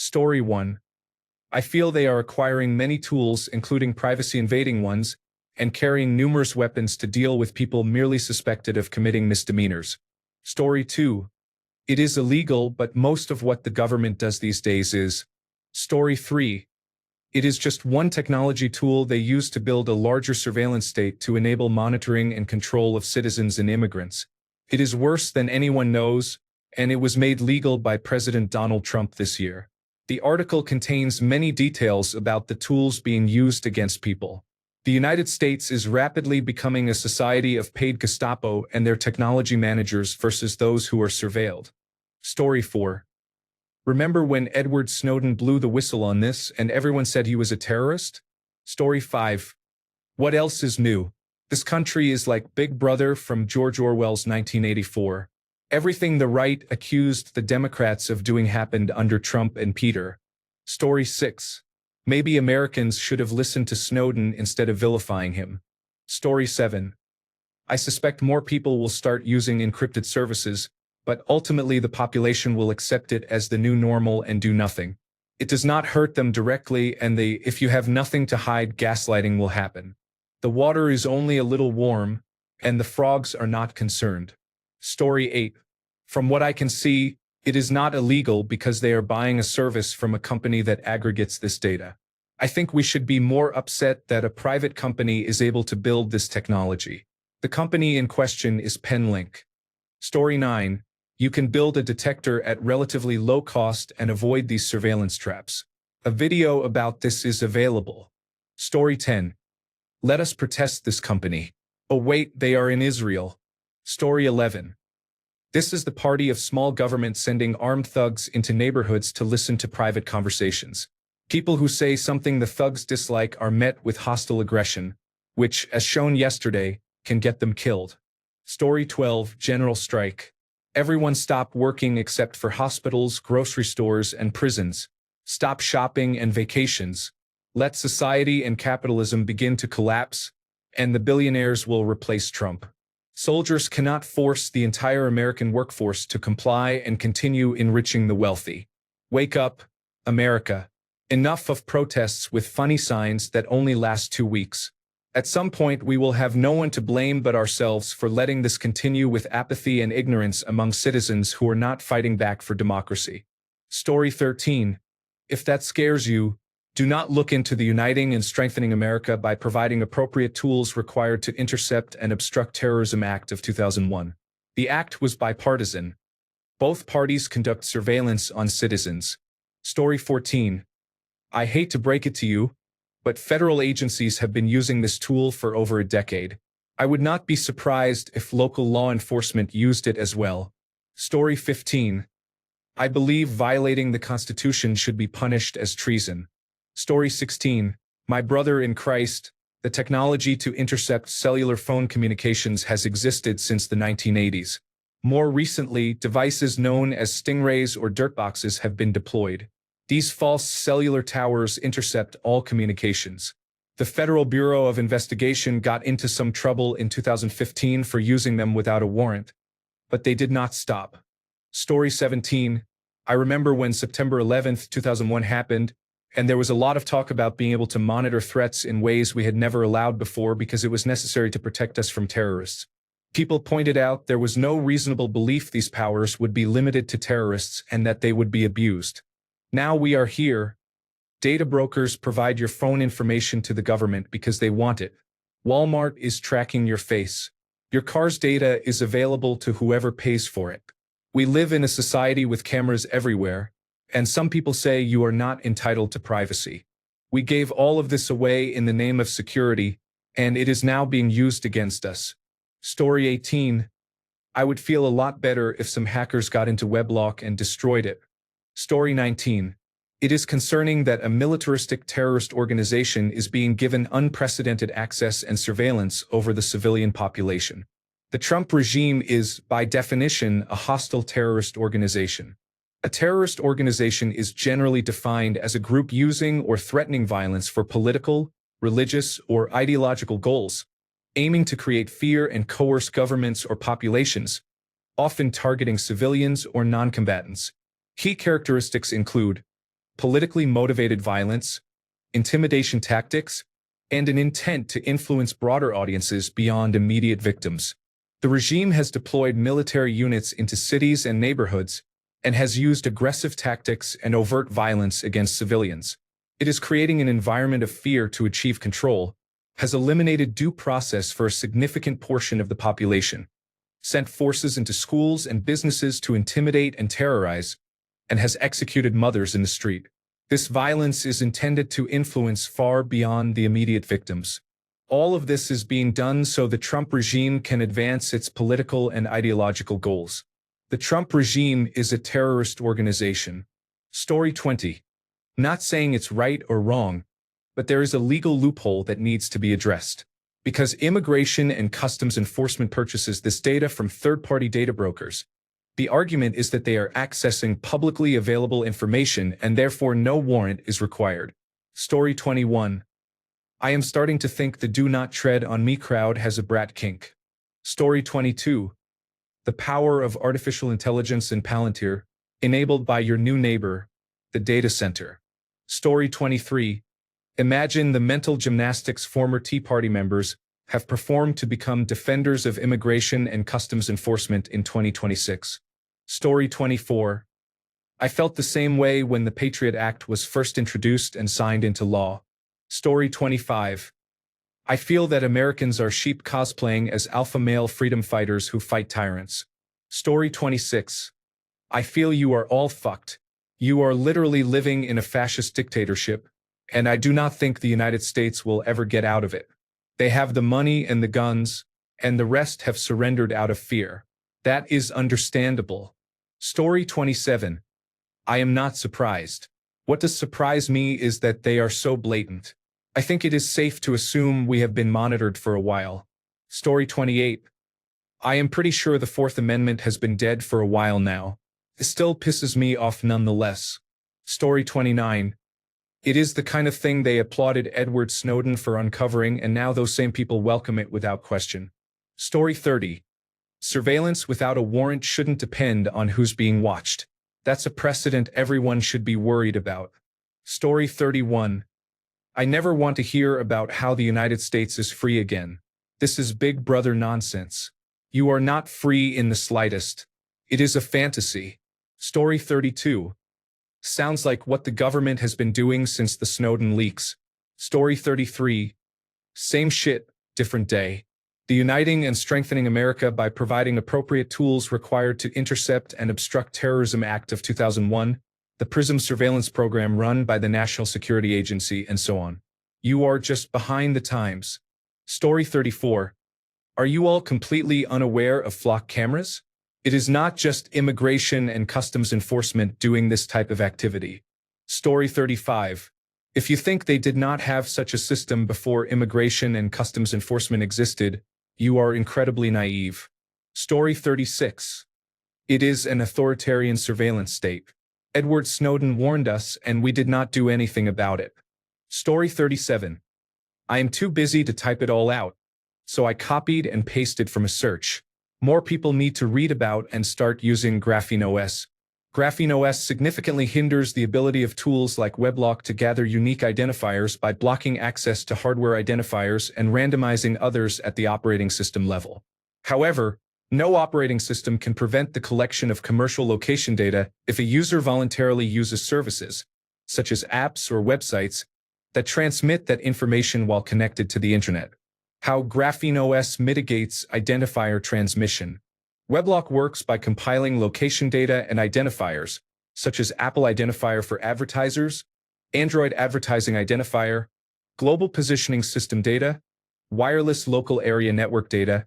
Story 1. I feel they are acquiring many tools, including privacy-invading ones, and carrying numerous weapons to deal with people merely suspected of committing misdemeanors. Story 2. It is illegal, but most of what the government does these days is. Story 3. It is just one technology tool they use to build a larger surveillance state to enable monitoring and control of citizens and immigrants. It is worse than anyone knows, and it was made legal by President Donald Trump this year. The article contains many details about the tools being used against people. The United States is rapidly becoming a society of paid Gestapo and their technology managers versus those who are surveilled. Story 4. Remember when Edward Snowden blew the whistle on this and everyone said he was a terrorist? Story 5. What else is new? This country is like Big Brother from George Orwell's 1984. Everything the right accused the Democrats of doing happened under Trump and Peter. Story 6. Maybe Americans should have listened to Snowden instead of vilifying him. Story 7. I suspect more people will start using encrypted services, but ultimately the population will accept it as the new normal and do nothing. It does not hurt them directly, and if you have nothing to hide, gaslighting will happen. The water is only a little warm, and the frogs are not concerned. Story 8. From what I can see, it is not illegal because they are buying a service from a company that aggregates this data. I think we should be more upset that a private company is able to build this technology. The company in question is Penlink. Story 9. You can build a detector at relatively low cost and avoid these surveillance traps. A video about this is available. Story 10. Let us protest this company. Oh wait, they are in Israel. Story 11. This is the party of small government sending armed thugs into neighborhoods to listen to private conversations. People who say something the thugs dislike are met with hostile aggression, which, as shown yesterday, can get them killed. Story 12. General strike. Everyone stop working except for hospitals, grocery stores, and prisons. Stop shopping and vacations. Let society and capitalism begin to collapse, and the billionaires will replace Trump. Soldiers cannot force the entire American workforce to comply and continue enriching the wealthy. Wake up, America. Enough of protests with funny signs that only last 2 weeks. At some point, we will have no one to blame but ourselves for letting this continue with apathy and ignorance among citizens who are not fighting back for democracy. Story 13. If that scares you, do not look into the uniting and strengthening America by providing appropriate tools required to intercept and obstruct Terrorism Act of 2001. The act was bipartisan. Both parties conduct surveillance on citizens. Story 14. I hate to break it to you, but federal agencies have been using this tool for over a decade. I would not be surprised if local law enforcement used it as well. Story 15. I believe violating the Constitution should be punished as treason. Story 16. My brother in Christ, the technology to intercept cellular phone communications has existed since the 1980s. More recently, devices known as stingrays or dirtboxes have been deployed. These false cellular towers intercept all communications. The Federal Bureau of Investigation got into some trouble in 2015 for using them without a warrant, but they did not stop. Story 17. I remember when September 11, 2001 happened, and there was a lot of talk about being able to monitor threats in ways we had never allowed before because it was necessary to protect us from terrorists. People pointed out there was no reasonable belief these powers would be limited to terrorists and that they would be abused. Now we are here. Data brokers provide your phone information to the government because they want it. Walmart is tracking your face. Your car's data is available to whoever pays for it. We live in a society with cameras everywhere, and some people say you are not entitled to privacy. We gave all of this away in the name of security, and it is now being used against us. Story 18. I would feel a lot better if some hackers got into Webloc and destroyed it. Story 19. It is concerning that a militaristic terrorist organization is being given unprecedented access and surveillance over the civilian population. The Trump regime is, by definition, a hostile terrorist organization. A terrorist organization is generally defined as a group using or threatening violence for political, religious, or ideological goals, aiming to create fear and coerce governments or populations, often targeting civilians or non-combatants. Key characteristics include politically motivated violence, intimidation tactics, and an intent to influence broader audiences beyond immediate victims. The regime has deployed military units into cities and neighborhoods and has used aggressive tactics and overt violence against civilians. It is creating an environment of fear to achieve control, has eliminated due process for a significant portion of the population, sent forces into schools and businesses to intimidate and terrorize, and has executed mothers in the street. This violence is intended to influence far beyond the immediate victims. All of this is being done so the Trump regime can advance its political and ideological goals. The Trump regime is a terrorist organization. Story 20. Not saying it's right or wrong, but there is a legal loophole that needs to be addressed. Because Immigration and Customs Enforcement purchases this data from third-party data brokers, the argument is that they are accessing publicly available information and therefore no warrant is required. Story 21. I am starting to think the do not tread on me crowd has a brat kink. Story 22. The power of artificial intelligence in Palantir, enabled by your new neighbor, the data center. Story 23. Imagine the mental gymnastics former Tea Party members have performed to become defenders of immigration and customs enforcement in 2026. Story 24. I felt the same way when the Patriot Act was first introduced and signed into law. Story 25. I feel that Americans are sheep cosplaying as alpha male freedom fighters who fight tyrants. Story 26. I feel you are all fucked. You are literally living in a fascist dictatorship, and I do not think the United States will ever get out of it. They have the money and the guns, and the rest have surrendered out of fear. That is understandable. Story 27. I am not surprised. What does surprise me is that they are so blatant. I think it is safe to assume we have been monitored for a while. Story 28. I am pretty sure the Fourth Amendment has been dead for a while now. It still pisses me off nonetheless. Story 29. It is the kind of thing they applauded Edward Snowden for uncovering, and now those same people welcome it without question. Story 30. Surveillance without a warrant shouldn't depend on who's being watched. That's a precedent everyone should be worried about. Story 31. I never want to hear about how the United States is free again. This is Big Brother nonsense. You are not free in the slightest. It is a fantasy. Story 32. Sounds like what the government has been doing since the Snowden leaks. Story 33. Same shit, different day. The Uniting and Strengthening America by Providing Appropriate Tools Required to Intercept and Obstruct Terrorism Act of 2001, the PRISM surveillance program run by the National Security Agency, and so on. You are just behind the times. Story 34. Are you all completely unaware of flock cameras? It is not just Immigration and Customs Enforcement doing this type of activity. Story 35. If you think they did not have such a system before Immigration and Customs Enforcement existed, you are incredibly naive. Story 36. It is an authoritarian surveillance state. Edward Snowden warned us and we did not do anything about it. Story 37. I am too busy to type it all out, so I copied and pasted from a search. More people need to read about and start using GrapheneOS. GrapheneOS significantly hinders the ability of tools like Webloc to gather unique identifiers by blocking access to hardware identifiers and randomizing others at the operating system level. However, no operating system can prevent the collection of commercial location data if a user voluntarily uses services, such as apps or websites, that transmit that information while connected to the internet. How GrapheneOS mitigates identifier transmission. Webloc works by compiling location data and identifiers, such as Apple Identifier for advertisers, Android Advertising Identifier, Global Positioning System data, wireless local area network data,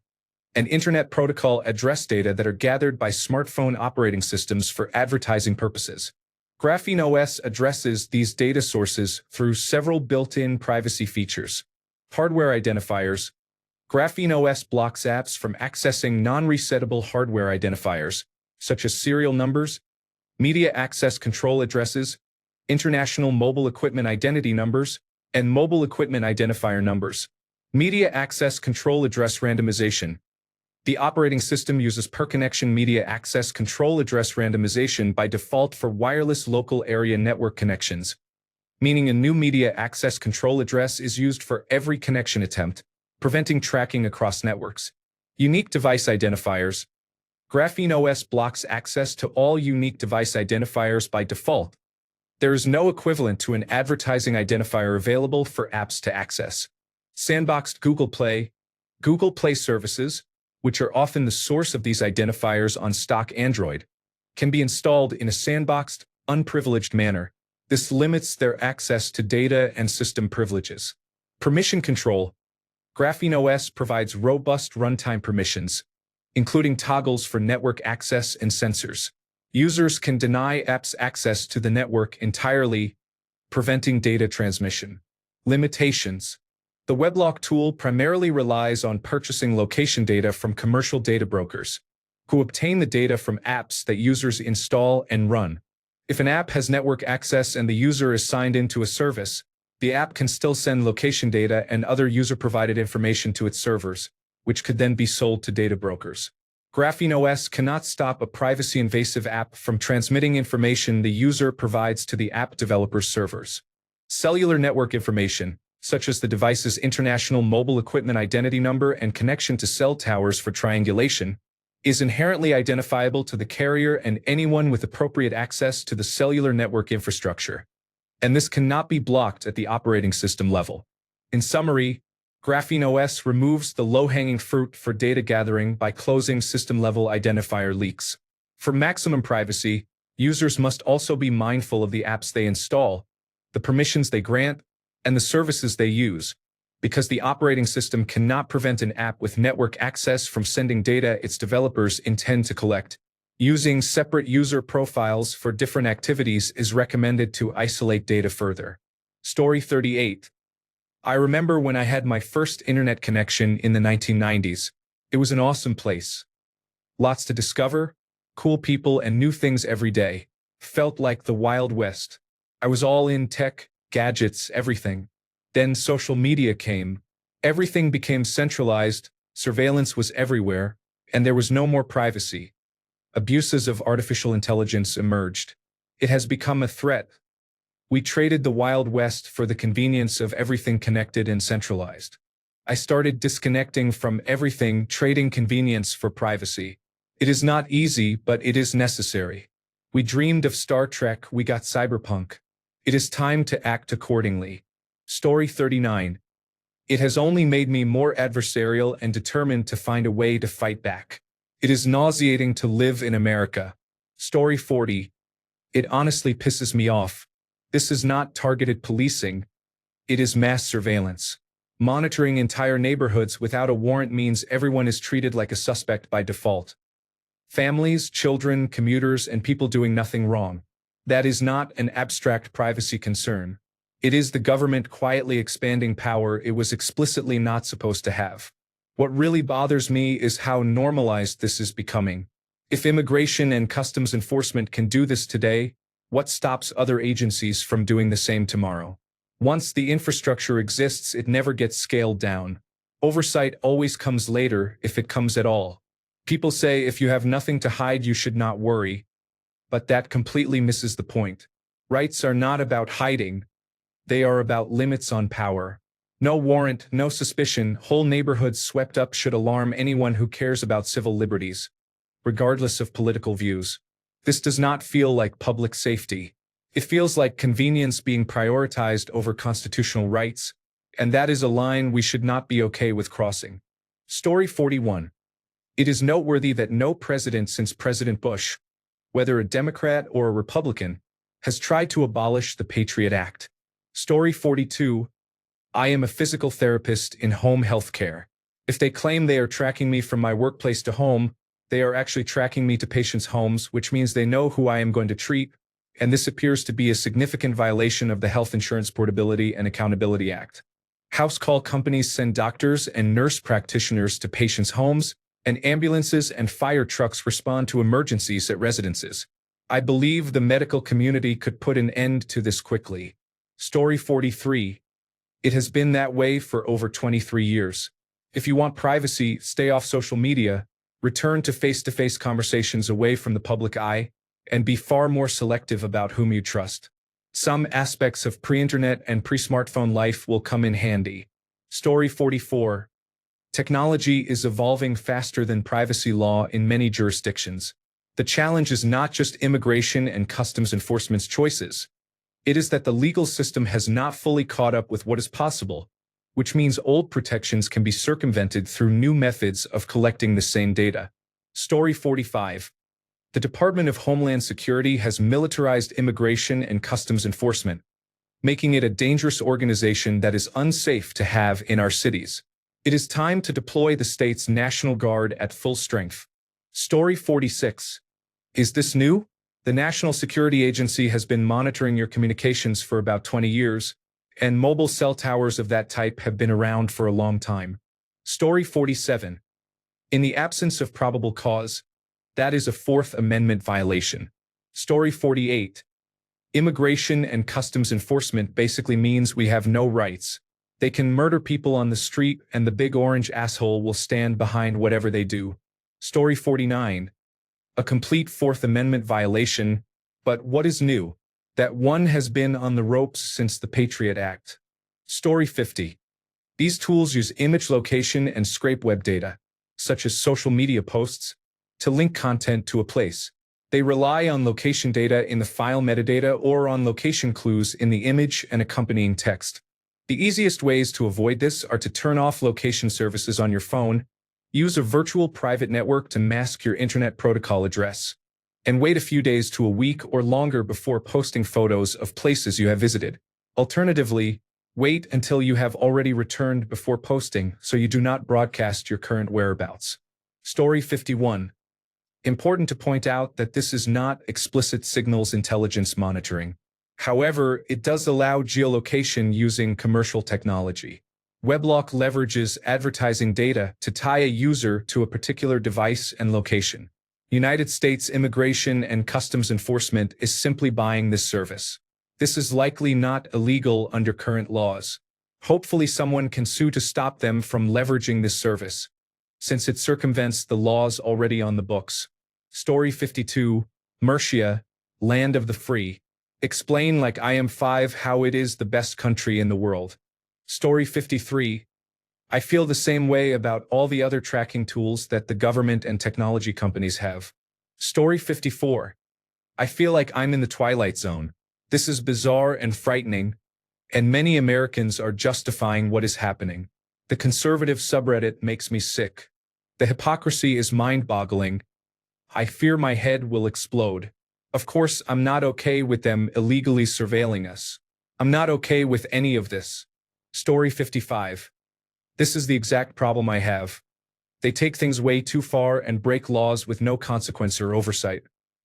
and Internet Protocol address data that are gathered by smartphone operating systems for advertising purposes. GrapheneOS addresses these data sources through several built-in privacy features. Hardware identifiers. GrapheneOS blocks apps from accessing non-resettable hardware identifiers, such as serial numbers, media access control addresses, international mobile equipment identity numbers, and mobile equipment identifier numbers. Media access control address randomization. The operating system uses per-connection media access control address randomization by default for wireless local area network connections, meaning a new media access control address is used for every connection attempt, preventing tracking across networks. Unique device identifiers. Graphene OS blocks access to all unique device identifiers by default. There is no equivalent to an advertising identifier available for apps to access. Sandboxed Google Play services, which are often the source of these identifiers on stock Android, can be installed in a sandboxed, unprivileged manner. This limits their access to data and system privileges. Permission control. Graphene OS provides robust runtime permissions, including toggles for network access and sensors. Users can deny apps access to the network entirely, preventing data transmission. Limitations. The Webloc tool primarily relies on purchasing location data from commercial data brokers, who obtain the data from apps that users install and run. If an app has network access and the user is signed into a service, the app can still send location data and other user-provided information to its servers, which could then be sold to data brokers. Graphene OS cannot stop a privacy-invasive app from transmitting information the user provides to the app developer's servers. Cellular network information, such as the device's international mobile equipment identity number and connection to cell towers for triangulation, is inherently identifiable to the carrier and anyone with appropriate access to the cellular network infrastructure, and this cannot be blocked at the operating system level. In summary, Graphene OS removes the low-hanging fruit for data gathering by closing system-level identifier leaks. For maximum privacy, users must also be mindful of the apps they install, the permissions they grant, and the services they use, because the operating system cannot prevent an app with network access from sending data its developers intend to collect. Using separate user profiles for different activities is recommended to isolate data further. Story 38. I remember when I had my first internet connection in the 1990s. It was an awesome place. Lots to discover, cool people and new things every day. Felt like the Wild West. I was all in tech, gadgets, everything. Then social media came. Everything became centralized, surveillance was everywhere, and there was no more privacy. Abuses of artificial intelligence emerged. It has become a threat. We traded the Wild West for the convenience of everything connected and centralized. I started disconnecting from everything, trading convenience for privacy. It is not easy, but it is necessary. We dreamed of Star Trek, we got cyberpunk. It is time to act accordingly. Story 39. It has only made me more adversarial and determined to find a way to fight back. It is nauseating to live in America. Story 40. It honestly pisses me off. This is not targeted policing. It is mass surveillance. Monitoring entire neighborhoods without a warrant means everyone is treated like a suspect by default. Families, children, commuters, and people doing nothing wrong. That is not an abstract privacy concern. It is the government quietly expanding power it was explicitly not supposed to have. What really bothers me is how normalized this is becoming. If immigration and customs enforcement can do this today, what stops other agencies from doing the same tomorrow? Once the infrastructure exists, it never gets scaled down. Oversight always comes later, if it comes at all. People say if you have nothing to hide, you should not worry. But that completely misses the point. Rights are not about hiding. They are about limits on power. No warrant, no suspicion, whole neighborhoods swept up should alarm anyone who cares about civil liberties, regardless of political views. This does not feel like public safety. It feels like convenience being prioritized over constitutional rights, and that is a line we should not be okay with crossing. Story 41. It is noteworthy that no president since President Bush, whether a Democrat or a Republican, has tried to abolish the Patriot Act. Story 42. I am a physical therapist in home health care. If they claim they are tracking me from my workplace to home, they are actually tracking me to patients' homes, which means they know who I am going to treat, and this appears to be a significant violation of the Health Insurance Portability and Accountability Act. House call companies send doctors and nurse practitioners to patients' homes, and ambulances and fire trucks respond to emergencies at residences. I believe the medical community could put an end to this quickly. Story 43. It has been that way for over 23 years. If you want privacy, stay off social media, Return to face-to-face conversations away from the public eye, and be far more selective about whom you trust. Some aspects of pre-internet and pre-smartphone life will come in handy. Story 44. Technology is evolving faster than privacy law in many jurisdictions. The challenge is not just immigration and customs enforcement's choices. It is that the legal system has not fully caught up with what is possible, which means old protections can be circumvented through new methods of collecting the same data. Story 45. The Department of Homeland Security has militarized immigration and customs enforcement, making it a dangerous organization that is unsafe to have in our cities. It is time to deploy the state's National Guard at full strength. Story 46. Is this new? The National Security Agency has been monitoring your communications for about 20 years, and mobile cell towers of that type have been around for a long time. Story 47. In the absence of probable cause, that is a Fourth Amendment violation. Story 48. Immigration and customs enforcement basically means we have no rights. They can murder people on the street and the big orange asshole will stand behind whatever they do. Story 49. A complete Fourth Amendment violation, but what is new? That one has been on the ropes since the Patriot Act. Story 50. These tools use image location and scrape web data, such as social media posts, to link content to a place. They rely on location data in the file metadata or on location clues in the image and accompanying text. The easiest ways to avoid this are to turn off location services on your phone, use a virtual private network to mask your internet protocol address, and wait a few days to a week or longer before posting photos of places you have visited. Alternatively, wait until you have already returned before posting so you do not broadcast your current whereabouts. Story 51. Important to point out that this is not explicit signals intelligence monitoring. However, it does allow geolocation using commercial technology. Webloc leverages advertising data to tie a user to a particular device and location. United States Immigration and Customs Enforcement is simply buying this service. This is likely not illegal under current laws. Hopefully someone can sue to stop them from leveraging this service, since it circumvents the laws already on the books. Story 52. Murcia, land of the free. Explain like I am 5 how it is the best country in the world. Story 53. I feel the same way about all the other tracking tools that the government and technology companies have. Story 54. I feel like I'm in the twilight zone. This is bizarre and frightening, and many Americans are justifying what is happening. The conservative subreddit makes me sick. The hypocrisy is mind-boggling. I fear my head will explode. Of course, I'm not okay with them illegally surveilling us. I'm not okay with any of this. Story 55. This is the exact problem I have. They take things way too far and break laws with no consequence or oversight.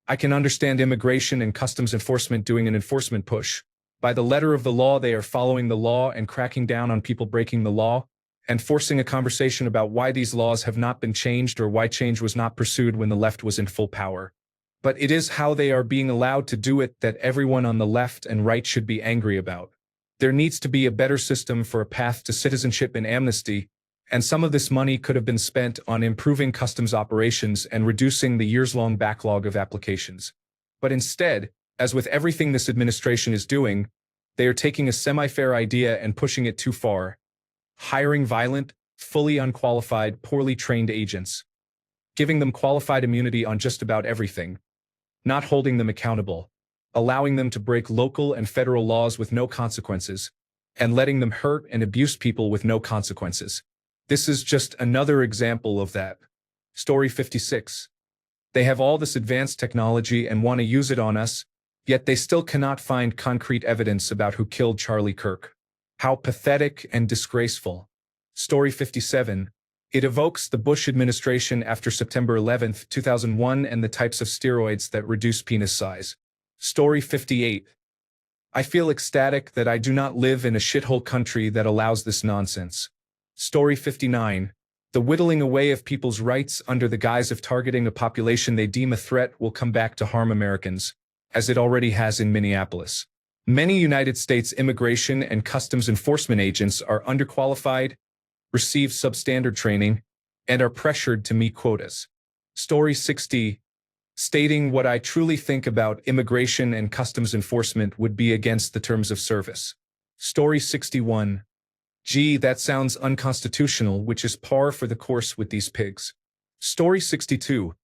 I can understand immigration and customs enforcement doing an enforcement push. By the letter of the law, they are following the law and cracking down on people breaking the law, and forcing a conversation about why these laws have not been changed or why change was not pursued when the left was in full power. But it is how they are being allowed to do it that everyone on the left and right should be angry about. There needs to be a better system for a path to citizenship and amnesty, and some of this money could have been spent on improving customs operations and reducing the years-long backlog of applications. But instead, as with everything this administration is doing, they are taking a semi-fair idea and pushing it too far, hiring violent, fully unqualified, poorly trained agents, giving them qualified immunity on just about everything, not holding them accountable, allowing them to break local and federal laws with no consequences, and letting them hurt and abuse people with no consequences. This is just another example of that. Story 56. They have all this advanced technology and want to use it on us, yet they still cannot find concrete evidence about who killed Charlie Kirk. How pathetic and disgraceful. Story 57. It evokes the Bush administration after September 11, 2001 and the types of steroids that reduce penis size. Story 58. I feel ecstatic that I do not live in a shithole country that allows this nonsense. Story 59. The whittling away of people's rights under the guise of targeting a population they deem a threat will come back to harm Americans, as it already has in Minneapolis. Many United States immigration and customs enforcement agents are underqualified, receive substandard training, and are pressured to meet quotas. Story 60. Stating what I truly think about immigration and customs enforcement would be against the terms of service. Story 61. Gee, that sounds unconstitutional, which is par for the course with these pigs. Story 62.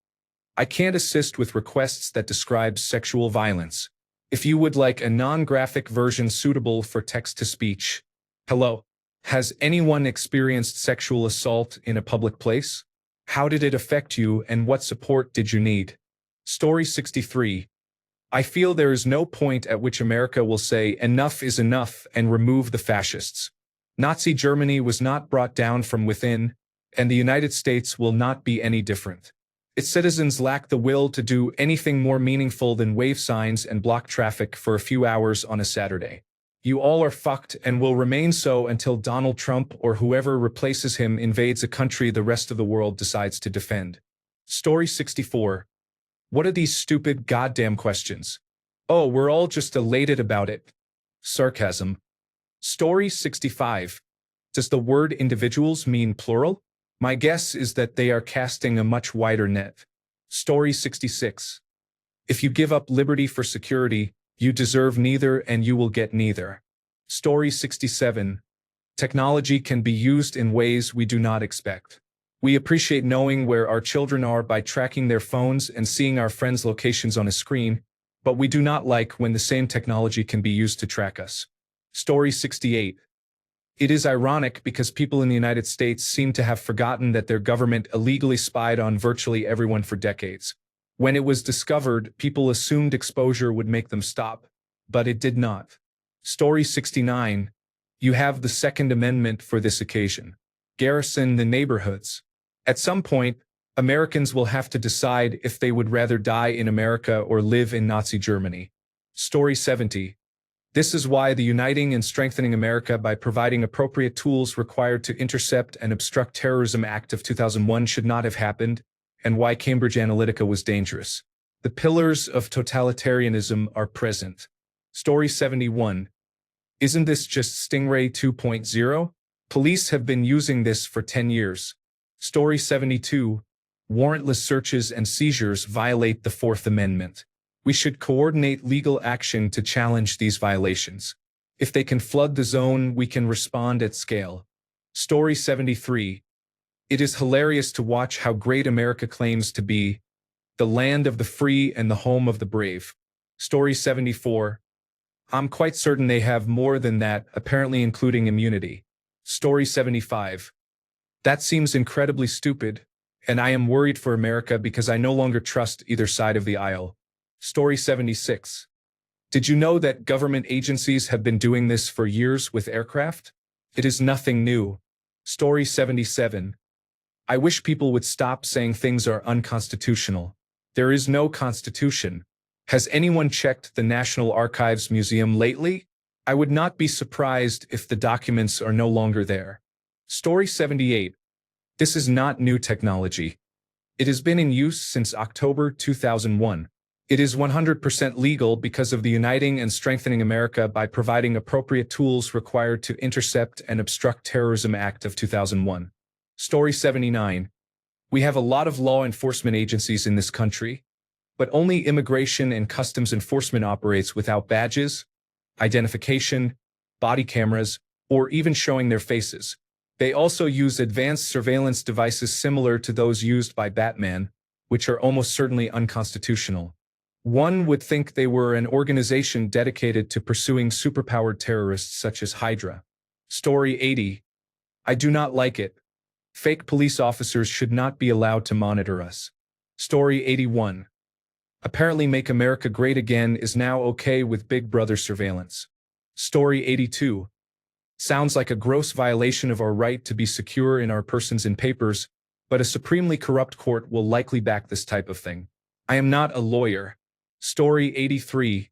I can't assist with requests that describe sexual violence. If you would like a non-graphic version suitable for text-to-speech. Hello. Has anyone experienced sexual assault in a public place? How did it affect you and what support did you need? Story 63. I feel there is no point at which America will say enough is enough and remove the fascists. Nazi Germany was not brought down from within, and the United States will not be any different. Its citizens lack the will to do anything more meaningful than wave signs and block traffic for a few hours on a Saturday. You all are fucked and will remain so until Donald Trump or whoever replaces him invades a country the rest of the world decides to defend. Story 64. What are these stupid goddamn questions? Oh, we're all just elated about it. Sarcasm. Story 65. Does the word individuals mean plural? My guess is that they are casting a much wider net. Story 66. If you give up liberty for security, you deserve neither and you will get neither. Story 67. Technology can be used in ways we do not expect. We appreciate knowing where our children are by tracking their phones and seeing our friends' locations on a screen, but we do not like when the same technology can be used to track us. Story 68. It is ironic because people in the United States seem to have forgotten that their government illegally spied on virtually everyone for decades. When it was discovered, people assumed exposure would make them stop, but it did not. Story 69. You have the Second Amendment for this occasion. Garrison the neighborhoods. At some point, Americans will have to decide if they would rather die in America or live in Nazi Germany. Story 70. This is why the Uniting and Strengthening America by Providing Appropriate Tools Required to Intercept and Obstruct Terrorism Act of 2001 should not have happened, and why Cambridge Analytica was dangerous. The pillars of totalitarianism are present. Story 71. Isn't this just Stingray 2.0? Police have been using this for 10 years. Story 72. Warrantless searches and seizures violate the Fourth Amendment. We should coordinate legal action to challenge these violations. If they can flood the zone, we can respond at scale. Story 73. It is hilarious to watch how great America claims to be, the land of the free and the home of the brave. Story 74. I'm quite certain they have more than that, apparently including immunity. Story 75. That seems incredibly stupid, and I am worried for America because I no longer trust either side of the aisle. Story 76. Did you know that government agencies have been doing this for years with aircraft? It is nothing new. Story 77. I wish people would stop saying things are unconstitutional. There is no constitution. Has anyone checked the National Archives Museum lately? I would not be surprised if the documents are no longer there. Story 78. This is not new technology. It has been in use since October 2001. It is 100% legal because of the Uniting and Strengthening America by Providing Appropriate Tools Required to Intercept and Obstruct Terrorism Act of 2001. Story 79. We have a lot of law enforcement agencies in this country, but only Immigration and Customs Enforcement operates without badges, identification, body cameras, or even showing their faces. They also use advanced surveillance devices similar to those used by Batman, which are almost certainly unconstitutional. One would think they were an organization dedicated to pursuing superpowered terrorists such as Hydra. Story 80. I do not like it. Fake police officers should not be allowed to monitor us. Story 81. Apparently Make America Great Again is now okay with Big Brother surveillance. Story 82. Sounds like a gross violation of our right to be secure in our persons and papers, but a supremely corrupt court will likely back this type of thing. I am not a lawyer. Story 83.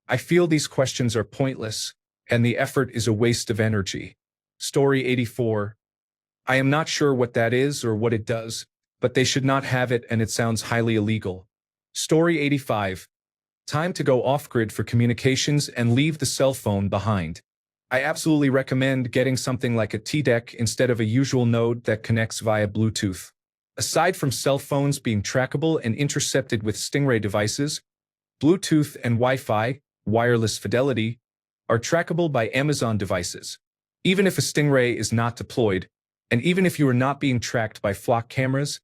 I feel these questions are pointless, and the effort is a waste of energy. Story 84. I am not sure what that is or what it does, but they should not have it and it sounds highly illegal. Story 85. Time to go off-grid for communications and leave the cell phone behind. I absolutely recommend getting something like a TDEC instead of a usual node that connects via Bluetooth. Aside from cell phones being trackable and intercepted with Stingray devices, Bluetooth and Wi-Fi, wireless fidelity, are trackable by Amazon devices. Even if a Stingray is not deployed, and even if you are not being tracked by flock cameras,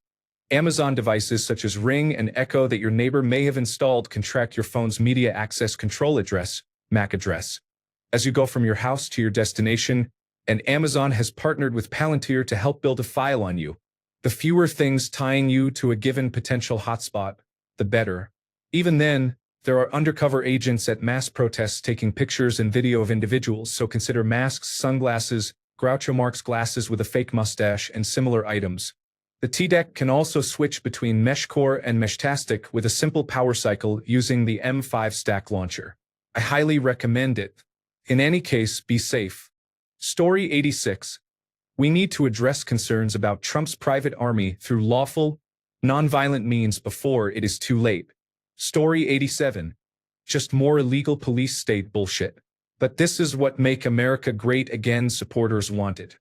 Amazon devices such as Ring and Echo that your neighbor may have installed can track your phone's media access control address, MAC address, as you go from your house to your destination, and Amazon has partnered with Palantir to help build a file on you. The fewer things tying you to a given potential hotspot, the better. Even then, there are undercover agents at mass protests taking pictures and video of individuals, so consider masks, sunglasses, Groucho Marx glasses with a fake mustache, and similar items. The TDEC can also switch between MeshCore and Meshtastic with a simple power cycle using the M5 stack launcher. I highly recommend it. In any case, be safe. Story 86. We need to address concerns about Trump's private army through lawful, nonviolent means before it is too late. Story 87. Just more illegal police state bullshit. But this is what Make America Great Again supporters wanted.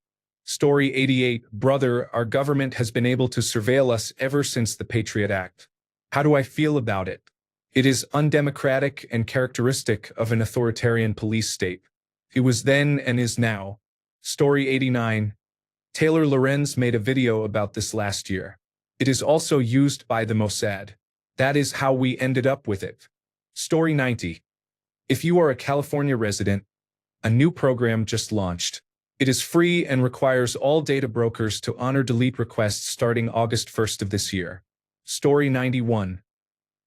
Story 88. Brother, our government has been able to surveil us ever since the Patriot Act. How do I feel about it? It is undemocratic and characteristic of an authoritarian police state. It was then and is now. Story 89. Taylor Lorenz made a video about this last year. It is also used by the Mossad. That is how we ended up with it. Story 90. If you are a California resident, a new program just launched. It is free and requires all data brokers to honor delete requests starting August 1st of this year. Story 91.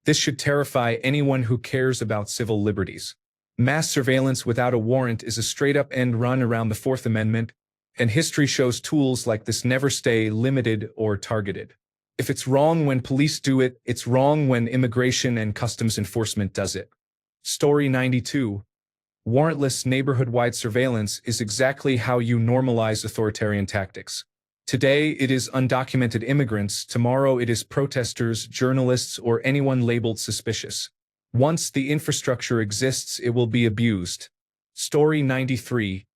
This should terrify anyone who cares about civil liberties. Mass surveillance without a warrant is a straight-up end run around the Fourth Amendment, and history shows tools like this never stay limited or targeted. If it's wrong when police do it, it's wrong when immigration and customs enforcement does it. Story 92. Warrantless neighborhood-wide surveillance is exactly how you normalize authoritarian tactics. Today it is undocumented immigrants, tomorrow it is protesters, journalists, or anyone labeled suspicious. Once the infrastructure exists, it will be abused. Story 93.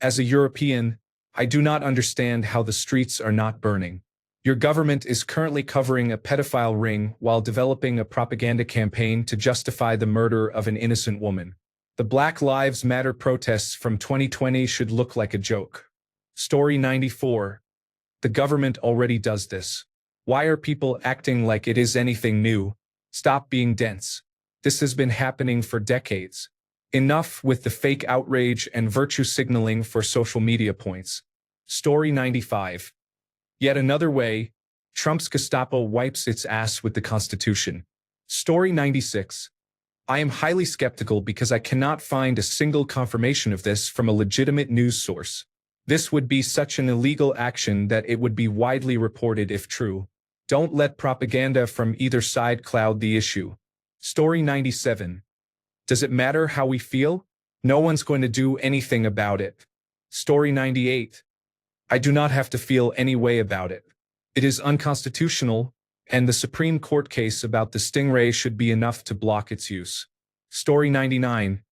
As a European, I do not understand how the streets are not burning. Your government is currently covering a pedophile ring while developing a propaganda campaign to justify the murder of an innocent woman. The Black Lives Matter protests from 2020 should look like a joke. Story 94. The government already does this. Why are people acting like it is anything new? Stop being dense. This has been happening for decades. Enough with the fake outrage and virtue signaling for social media points. Story 95. Yet another way, Trump's Gestapo wipes its ass with the Constitution. Story 96. I am highly skeptical because I cannot find a single confirmation of this from a legitimate news source. This would be such an illegal action that it would be widely reported if true. Don't let propaganda from either side cloud the issue. Story 97. Does it matter how we feel? No one's going to do anything about it. Story 98. I do not have to feel any way about it. It is unconstitutional, and the Supreme Court case about the Stingray should be enough to block its use. Story 99.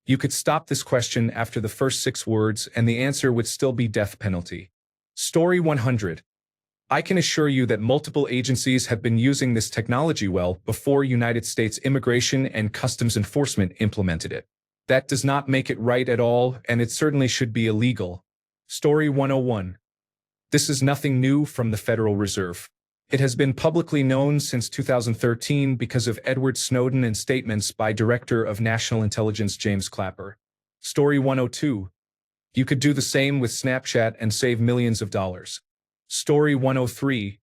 You could stop this question after the first 6 words and the answer would still be death penalty. Story 100. I can assure you that multiple agencies have been using this technology well before United States Immigration and Customs Enforcement implemented it. That does not make it right at all, and it certainly should be illegal. Story 101. This is nothing new from the Federal Reserve. It has been publicly known since 2013 because of Edward Snowden and statements by Director of National Intelligence James Clapper. Story 102. You could do the same with Snapchat and save millions of dollars. Story 103.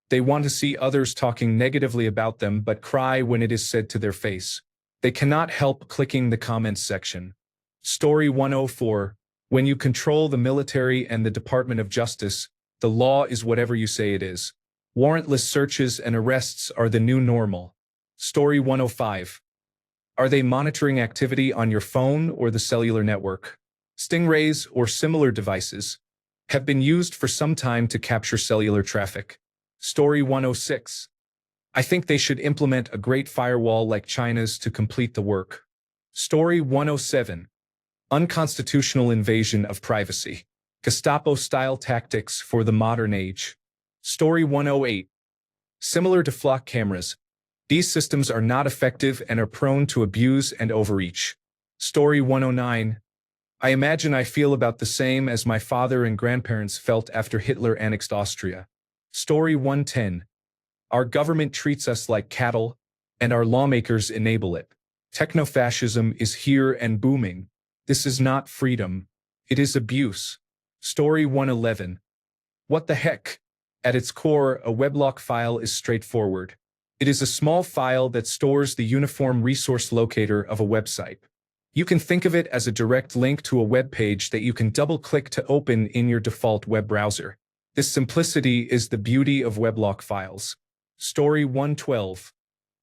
They want to see others talking negatively about them but cry when it is said to their face. They cannot help clicking the comments section. Story 104. When you control the military and the Department of Justice, the law is whatever you say it is. Warrantless searches and arrests are the new normal. Story 105. Are they monitoring activity on your phone or the cellular network? Stingrays or similar devices have been used for some time to capture cellular traffic. Story 106. I think they should implement a great firewall like China's to complete the work. Story 107. Unconstitutional invasion of privacy. Gestapo-style tactics for the modern age. Story 108. Similar to flock cameras, these systems are not effective and are prone to abuse and overreach. Story 109. I imagine I feel about the same as my father and grandparents felt after Hitler annexed Austria. Story 110. Our government treats us like cattle, and our lawmakers enable it. Technofascism is here and booming. This is not freedom. It is abuse. Story 111. What the heck? At its core, a Webloc file is straightforward. It is a small file that stores the uniform resource locator of a website. You can think of it as a direct link to a web page that you can double-click to open in your default web browser. This simplicity is the beauty of Webloc files. Story 112.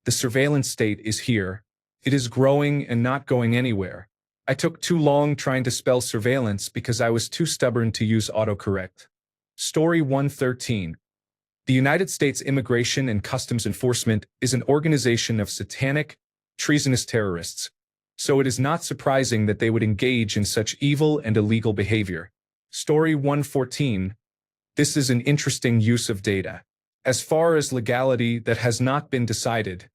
The surveillance state is here. It is growing and not going anywhere. I took too long trying to spell surveillance because I was too stubborn to use autocorrect. Story 113. The United States Immigration and Customs Enforcement is an organization of satanic, treasonous terrorists, so it is not surprising that they would engage in such evil and illegal behavior. Story 114. This is an interesting use of data. As far as legality, that has not been decided.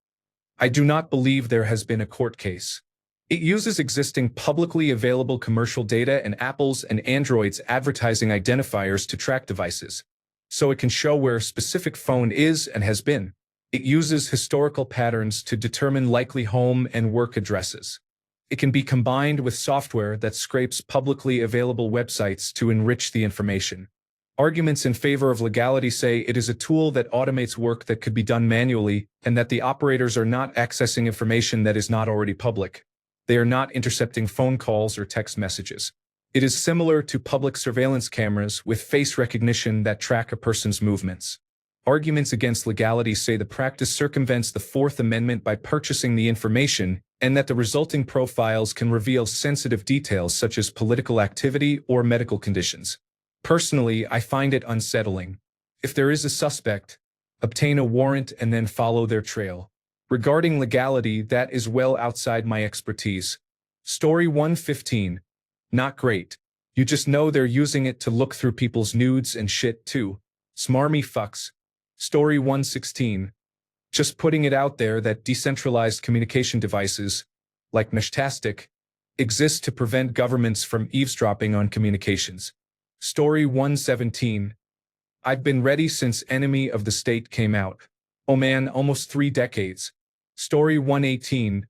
I do not believe there has been a court case. It uses existing publicly available commercial data and Apple's and Android's advertising identifiers to track devices, so it can show where a specific phone is and has been. It uses historical patterns to determine likely home and work addresses. It can be combined with software that scrapes publicly available websites to enrich the information. Arguments in favor of legality say it is a tool that automates work that could be done manually and that the operators are not accessing information that is not already public. They are not intercepting phone calls or text messages. It is similar to public surveillance cameras with face recognition that track a person's movements. Arguments against legality say the practice circumvents the Fourth Amendment by purchasing the information and that the resulting profiles can reveal sensitive details such as political activity or medical conditions. Personally, I find it unsettling. If there is a suspect, obtain a warrant and then follow their trail. Regarding legality, that is well outside my expertise. Story 115. Not great. You just know they're using it to look through people's nudes and shit too. Smarmy fucks. Story 116. Just putting it out there that decentralized communication devices, like Meshtastic, exist to prevent governments from eavesdropping on communications. Story 117. I've been ready since Enemy of the State came out. Oh man, almost 3 decades. Story 118.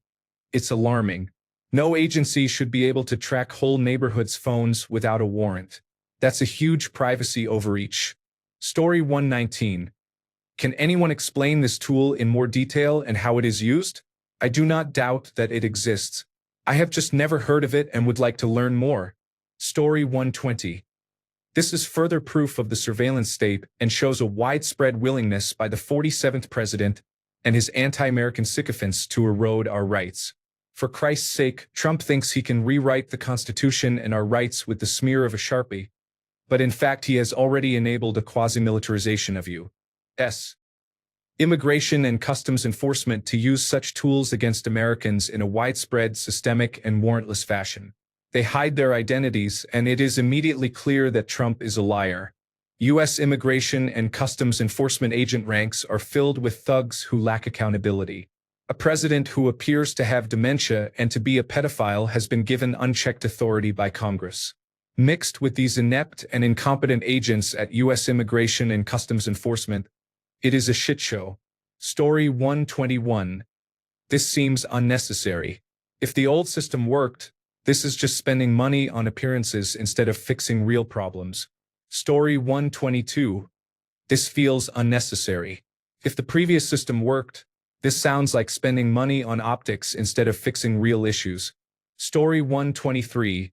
It's alarming. No agency should be able to track whole neighborhoods' phones without a warrant. That's a huge privacy overreach. Story 119. Can anyone explain this tool in more detail and how it is used? I do not doubt that it exists. I have just never heard of it and would like to learn more. Story 120. This is further proof of the surveillance state and shows a widespread willingness by the 47th president and his anti-American sycophants to erode our rights. For Christ's sake, Trump thinks he can rewrite the Constitution and our rights with the smear of a Sharpie, but in fact he has already enabled a quasi-militarization of U.S. immigration and customs enforcement to use such tools against Americans in a widespread, systemic, and warrantless fashion. They hide their identities, and it is immediately clear that Trump is a liar. U.S. immigration and customs enforcement agent ranks are filled with thugs who lack accountability. A president who appears to have dementia and to be a pedophile has been given unchecked authority by Congress. Mixed with these inept and incompetent agents at U.S. immigration and customs enforcement, it is a shit show. Story 121. This seems unnecessary. If the old system worked, this is just spending money on appearances instead of fixing real problems. Story 122. This feels unnecessary. If the previous system worked, this sounds like spending money on optics instead of fixing real issues. Story 123.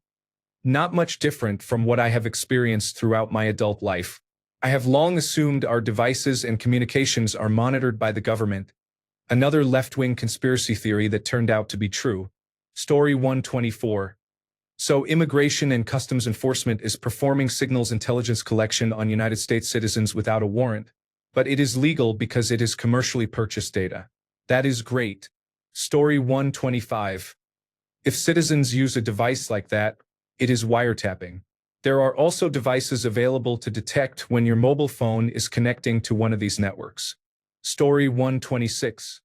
Not much different from what I have experienced throughout my adult life. I have long assumed our devices and communications are monitored by the government. Another left-wing conspiracy theory that turned out to be true. Story 124. So immigration and customs enforcement is performing signals intelligence collection on United States citizens without a warrant, but it is legal because it is commercially purchased data. That is great. Story 125. If citizens use a device like that, it is wiretapping. There are also devices available to detect when your mobile phone is connecting to one of these networks. Story 126.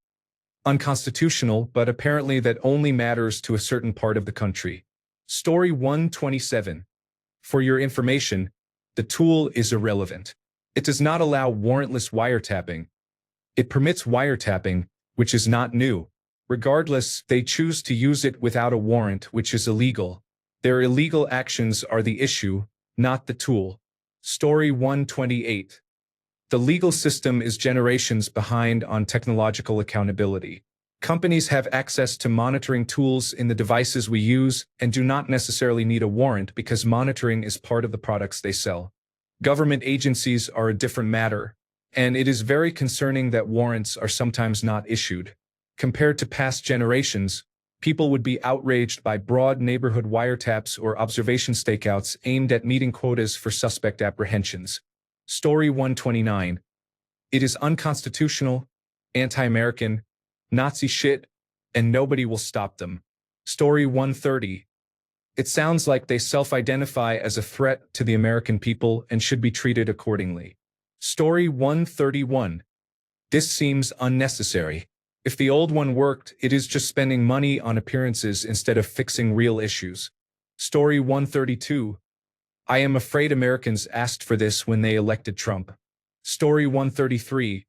Unconstitutional, but apparently that only matters to a certain part of the country. Story 127. For your information, the tool is irrelevant. It does not allow warrantless wiretapping. It permits wiretapping, which is not new. Regardless, they choose to use it without a warrant, which is illegal. Their illegal actions are the issue, not the tool. Story 128. The legal system is generations behind on technological accountability. Companies have access to monitoring tools in the devices we use and do not necessarily need a warrant because monitoring is part of the products they sell. Government agencies are a different matter, and it is very concerning that warrants are sometimes not issued. Compared to past generations, people would be outraged by broad neighborhood wiretaps or observation stakeouts aimed at meeting quotas for suspect apprehensions. Story 129. It is unconstitutional, anti-American, Nazi shit, and nobody will stop them. Story 130. It sounds like they self-identify as a threat to the American people and should be treated accordingly. Story 131. This seems unnecessary. If the old one worked, it is just spending money on appearances instead of fixing real issues. Story 132. I am afraid Americans asked for this when they elected Trump. Story 133.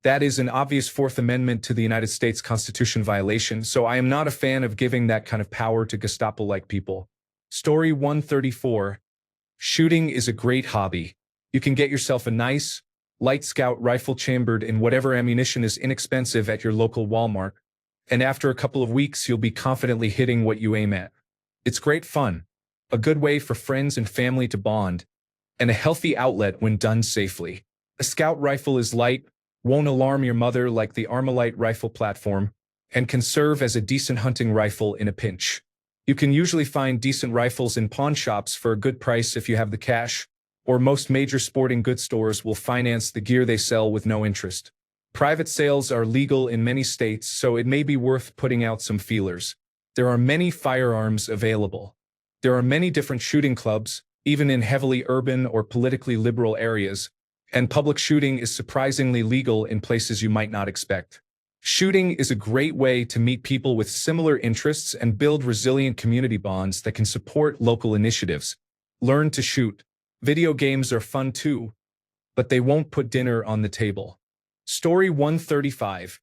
That is an obvious Fourth Amendment to the United States Constitution violation, so I am not a fan of giving that kind of power to Gestapo-like people. Story 134. Shooting is a great hobby. You can get yourself a nice, light scout rifle chambered in whatever ammunition is inexpensive at your local Walmart, and after a couple of weeks you'll be confidently hitting what you aim at. It's great fun, a good way for friends and family to bond, and a healthy outlet when done safely. A scout rifle is light, won't alarm your mother like the Armalite rifle platform, and can serve as a decent hunting rifle in a pinch. You can usually find decent rifles in pawn shops for a good price if you have the cash, or most major sporting goods stores will finance the gear they sell with no interest. Private sales are legal in many states, so it may be worth putting out some feelers. There are many firearms available. There are many different shooting clubs, even in heavily urban or politically liberal areas, and public shooting is surprisingly legal in places you might not expect. Shooting is a great way to meet people with similar interests and build resilient community bonds that can support local initiatives. Learn to shoot. Video games are fun too, but they won't put dinner on the table. Story 135.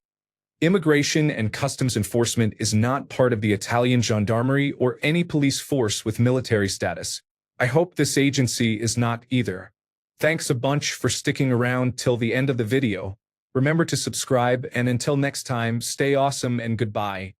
Immigration and customs enforcement is not part of the Italian gendarmerie or any police force with military status. I hope this agency is not either. Thanks a bunch for sticking around till the end of the video. Remember to subscribe, and until next time, stay awesome and goodbye.